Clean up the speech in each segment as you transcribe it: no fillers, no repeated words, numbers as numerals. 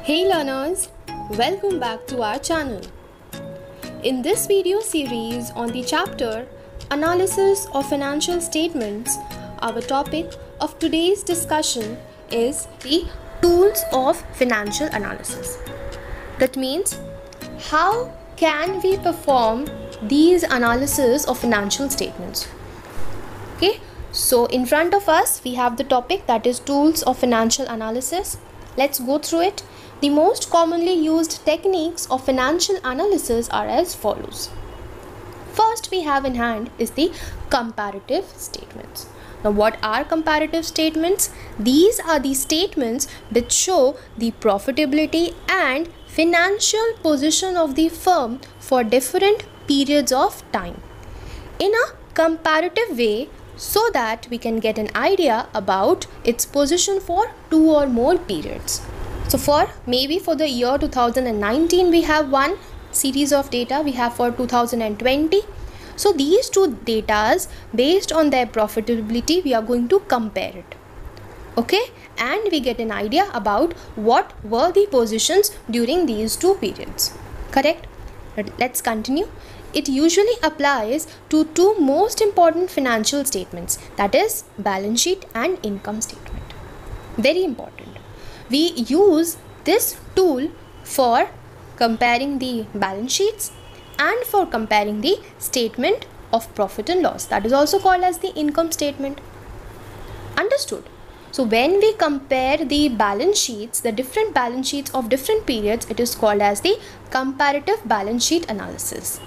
Hey learners, welcome back to our channel. In this video series on the chapter Analysis of Financial Statements, our topic of today's discussion is the tools of financial analysis. That means how can we perform these analysis of financial statements? Okay, so in front of us we have the topic that is tools of financial analysis. Let's go through it. The most commonly used techniques of financial analysis are as follows. First we have in hand is the comparative statements. Now what are comparative statements? These are the statements which show the profitability and financial position of the firm for different periods of time in a comparative way, so that we can get an idea about its position for two or more periods. So for the year 2019 we have one series of data, we have for 2020. So these two datas, based on their profitability, we are going to compare it. Okay, and we get an idea about what were the positions during these two periods. Correct? Let's continue. It usually applies to two most important financial statements, that is balance sheet and income statement. Very important. We use this tool for comparing the balance sheets and for comparing the statement of profit and loss, that is also called as the income statement. Understood? So when we compare the balance sheets, the different balance sheets of different periods, it is called as the comparative balance sheet analysis.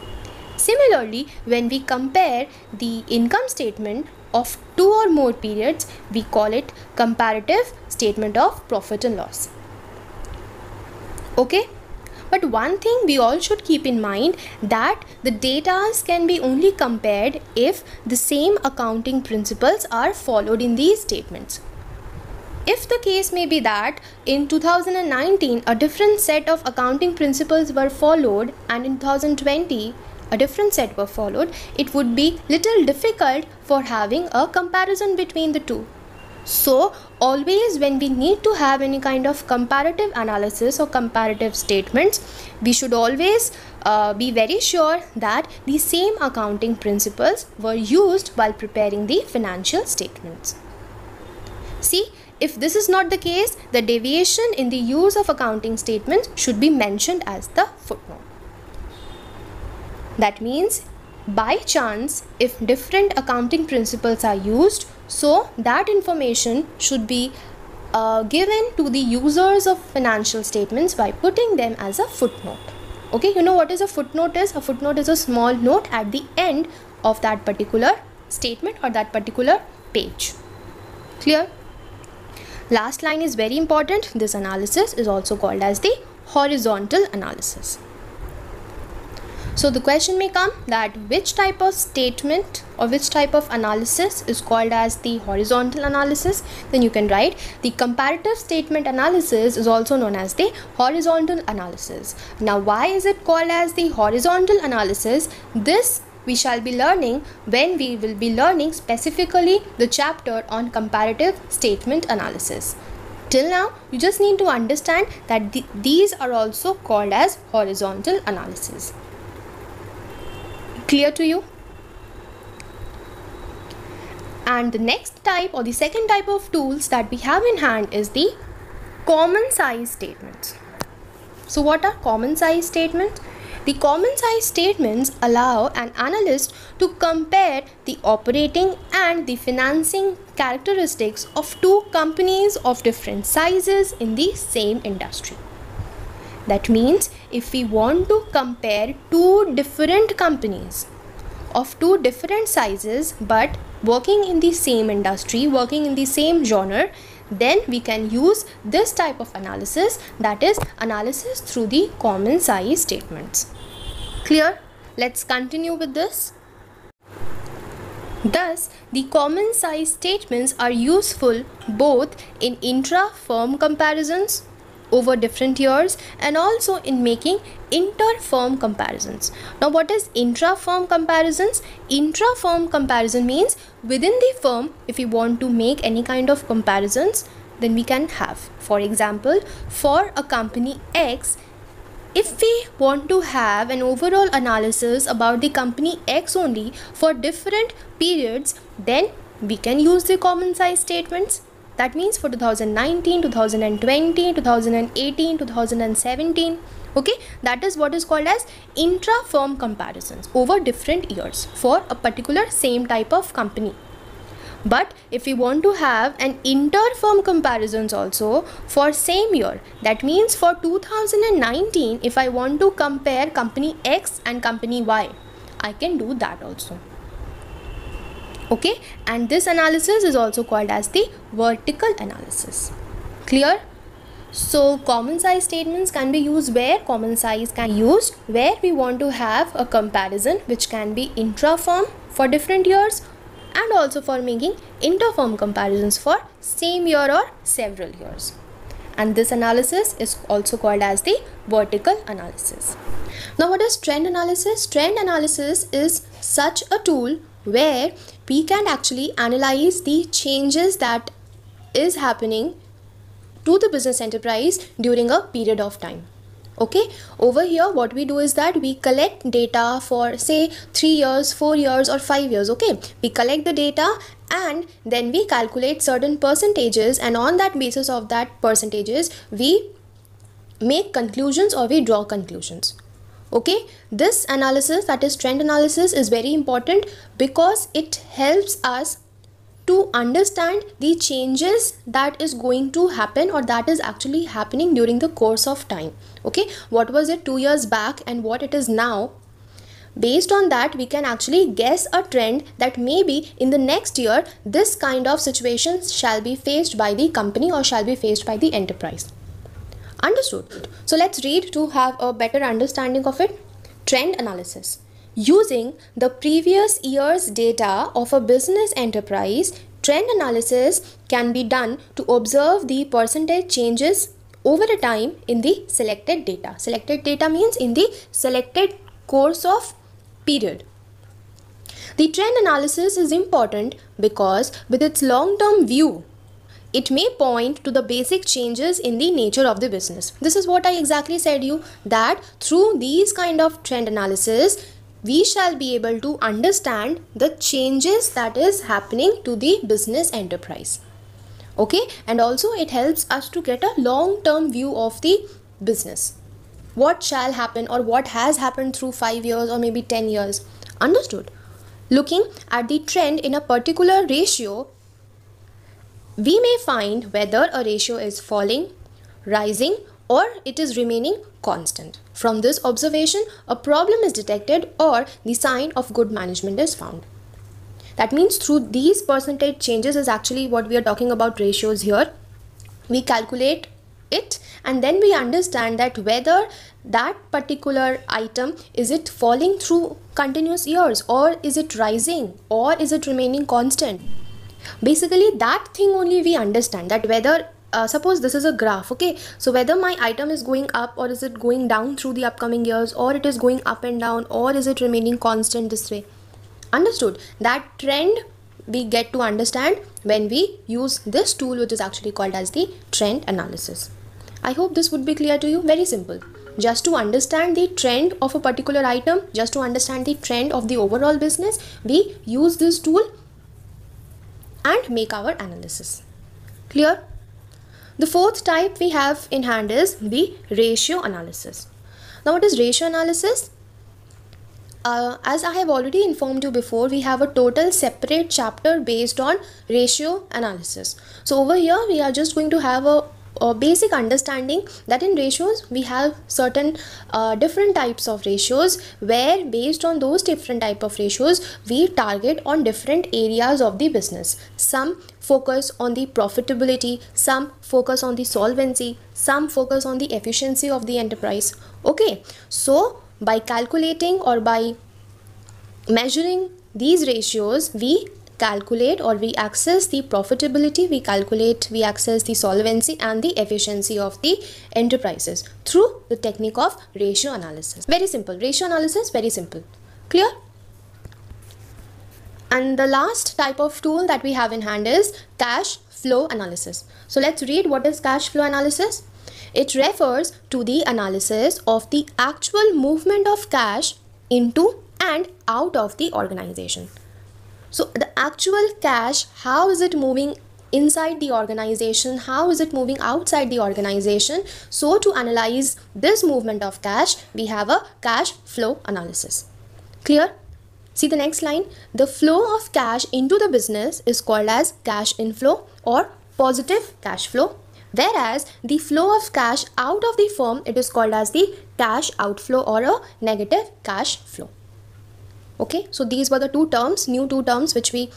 Similarly, when we compare the income statement of two or more periods, we call it comparative statement of profit and loss. Okay, but one thing we all should keep in mind, that the data can be only compared if the same accounting principles are followed in these statements. If the case may be that in 2019 a different set of accounting principles were followed and in 2020 a different set were followed, it would be little difficult for having a comparison between the two. So always when we need to have any kind of comparative analysis or comparative statements, we should always be very sure that the same accounting principles were used while preparing the financial statements. See, if this is not the case, the deviation in the use of accounting statements should be mentioned as the footnote. That means, by chance, if different accounting principles are used, so that information should be given to the users of financial statements by putting them as a footnote. Okay, you know what is a footnote is? A footnote is a small note at the end of that particular statement or that particular page. Clear? Last line is very important. This analysis is also called as the horizontal analysis. So the question may come that which type of statement or which type of analysis is called as the horizontal analysis? Then you can write the comparative statement analysis is also known as the horizontal analysis. Now why is it called as the horizontal analysis? This we shall be learning when we will be learning specifically the chapter on comparative statement analysis. Till now, you just need to understand that these are also called as horizontal analysis. Clear to you? And the next type or the second type of tools that we have in hand is the common size statements. So what are common size statements? The common size statements allow an analyst to compare the operating and the financing characteristics of two companies of different sizes in the same industry. That means if we want to compare two different companies of two different sizes but working in the same industry, working in the same genre, then we can use this type of analysis, that is analysis through the common size statements. Clear? Let's continue with this. Thus, the common size statements are useful both in intra-firm comparisons over different years and also in making inter-firm comparisons. Now what is intra-firm comparisons? Intra-firm comparison means within the firm, if you want to make any kind of comparisons, then we can have. For example, for a company X, if we want to have an overall analysis about the company X only for different periods, then we can use the common size statements. That means for 2019, 2020, 2018, 2017. Okay, that is what is called as intra-firm comparisons over different years for a particular same type of company. But if we want to have an inter-firm comparisons also for same year, that means for 2019, if I want to compare company X and company Y, I can do that also. Okay, and this analysis is also called as the vertical analysis. Clear? So common size statements can be used where we want to have a comparison which can be intra-firm for different years, and also for making inter-firm comparisons for same year or several years. And this analysis is also called as the vertical analysis. Now, what is trend analysis? Trend analysis is such a tool where we can actually analyze the changes that is happening to the business enterprise during a period of time. Okay, over here what we do is that we collect data for say 3 years, 4 years or 5 years. Okay, we collect the data and then we calculate certain percentages, and on that basis of that percentages we make conclusions or we draw conclusions. Okay, this analysis, that is trend analysis, is very important because it helps us to understand the changes that is going to happen or that is actually happening during the course of time. Okay, what was it 2 years back and what it is now? Based on that, we can actually guess a trend that maybe in the next year this kind of situations shall be faced by the company or shall be faced by the enterprise. Understood? So let's read to have a better understanding of it. Trend analysis. Using the previous year's data of a business enterprise, trend analysis can be done to observe the percentage changes over a time in the selected data. Selected data means in the selected course of period. The trend analysis is important because with its long-term view, it may point to the basic changes in the nature of the business. This is what I exactly said you, that through these kind of trend analysis, we shall be able to understand the changes that is happening to the business enterprise. Okay, and also it helps us to get a long-term view of the business. What shall happen or what has happened through 5 years or maybe 10 years. Understood? Looking at the trend in a particular ratio, we may find whether a ratio is falling, rising, or it is remaining constant. From this observation, a problem is detected or the sign of good management is found. That means through these percentage changes is actually what we are talking about ratios here. We calculate it and then we understand that whether that particular item, is it falling through continuous years or is it rising or is it remaining constant. Basically that thing only we understand, that whether suppose this is a graph. Okay, so whether my item is going up or is it going down through the upcoming years, or it is going up and down, or is it remaining constant this way. Understood? That trend we get to understand when we use this tool, which is actually called as the trend analysis. I hope this would be clear to you. Very simple. Just to understand the trend of a particular item, just to understand the trend of the overall business, we use this tool and make our analysis. Clear? The fourth type we have in hand is the ratio analysis. Now, what is ratio analysis? As I have already informed you before, we have a total separate chapter based on ratio analysis. So over here, we are just going to have a basic understanding that in ratios we have certain different types of ratios, where based on those different type of ratios we target on different areas of the business. Some focus on the profitability, some focus on the solvency, some focus on the efficiency of the enterprise. Okay, so by calculating or by measuring these ratios, we calculate or we access the profitability, we access the solvency and the efficiency of the enterprises through the technique of ratio analysis. Very simple. Ratio analysis, very simple. Clear? And the last type of tool that we have in hand is cash flow analysis. So let's read what is cash flow analysis. It refers to the analysis of the actual movement of cash into and out of the organization. So the actual cash, how is it moving inside the organization, how is it moving outside the organization? So to analyze this movement of cash, we have a cash flow analysis. Clear? See the next line. The flow of cash into the business is called as cash inflow or positive cash flow, whereas the flow of cash out of the firm, it is called as the cash outflow or a negative cash flow. Okay, so these were the new two terms which we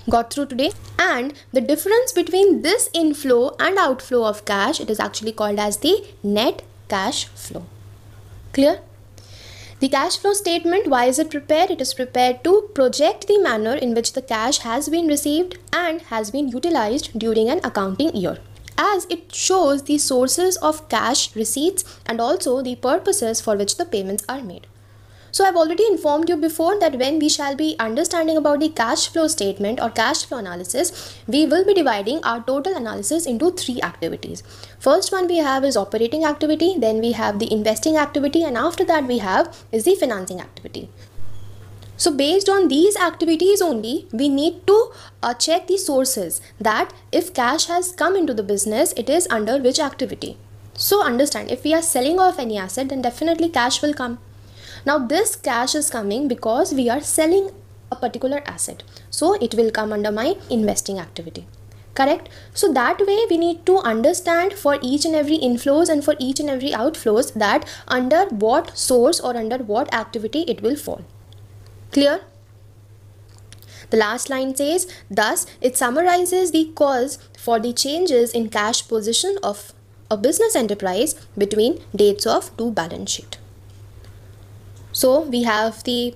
got through today, and the difference between this inflow and outflow of cash, it is actually called as the net cash flow. Clear? The cash flow statement, why is it prepared? It is prepared to project the manner in which the cash has been received and has been utilized during an accounting year, as it shows the sources of cash receipts and also the purposes for which the payments are made. So I've already informed you before that when we shall be understanding about the cash flow statement or cash flow analysis, we will be dividing our total analysis into 3 activities. First one we have is operating activity, then we have the investing activity, and after that we have is the financing activity. So based on these activities only, we need to check the sources, that if cash has come into the business, it is under which activity. So understand, if we are selling off any asset, then definitely cash will come. Now this cash is coming because we are selling a particular asset, so it will come under my investing activity. Correct? So that way we need to understand for each and every inflows and for each and every outflows that under what source or under what activity it will fall. Clear? The last line says, thus it summarizes the cause for the changes in cash position of a business enterprise between dates of 2 balance sheet. So we have the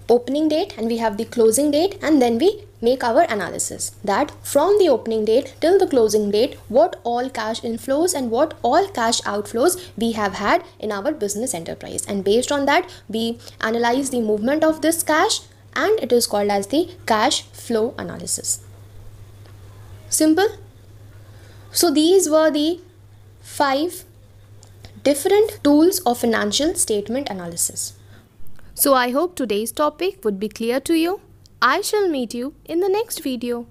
opening date and we have the closing date, and then we make our analysis that from the opening date till the closing date, what all cash inflows and what all cash outflows we have had in our business enterprise, and based on that we analyze the movement of this cash, and it is called as the cash flow analysis. Simple. So these were the 5 different tools of financial statement analysis. So I hope today's topic would be clear to you. I shall meet you in the next video.